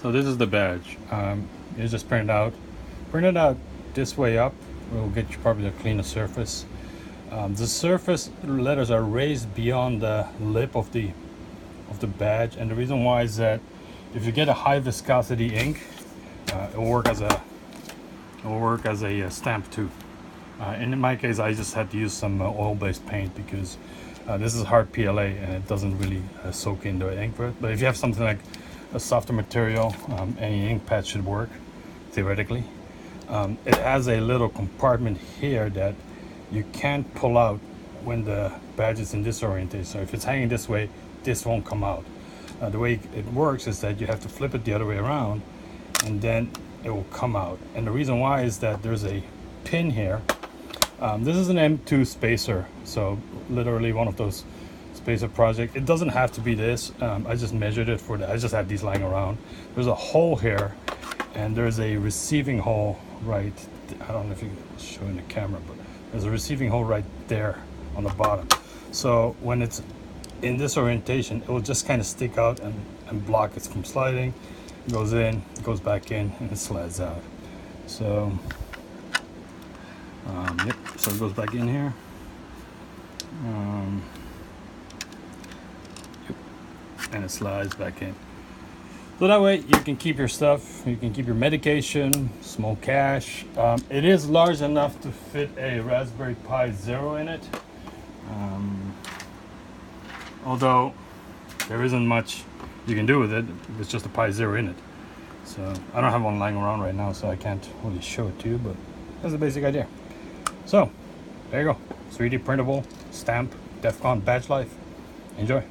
So this is the badge. You just print it out this way up. We'll get you probably a cleaner surface. The surface letters are raised beyond the lip of the badge, and the reason why is that if you get a high viscosity ink, it will work as a stamp too. And in my case, I just had to use some oil-based paint because this is hard PLA and it doesn't really soak into the ink for it. But if you have something like a softer material, any ink pad should work theoretically. It has a little compartment here that you can't pull out when the badge is in this orientation. So if it's hanging this way, this won't come out. The way it works is that you have to flip it the other way around and then it will come out. And the reason why is that there's a pin here. This is an M2 spacer, so literally one of those spacer projects. It doesn't have to be this. I just measured it for that. I just had these lying around. There's a hole here and there's a receiving hole right, I don't know if you can show in the camera, but there's a receiving hole right there on the bottom. So when it's in this orientation, it will just kind of stick out and block it from sliding. It goes in, it goes back in, and it slides out. So, yep, so it goes back in here. Yep, and it slides back in. So that way you can keep your stuff, you can keep your medication, small cash. It is large enough to fit a Raspberry Pi Zero in it. Although there isn't much you can do with it, it's just a Pi Zero in it. So I don't have one lying around right now, so I can't really show it to you, but that's the basic idea. So there you go, 3D printable stamp DEF CON Badge Life. Enjoy.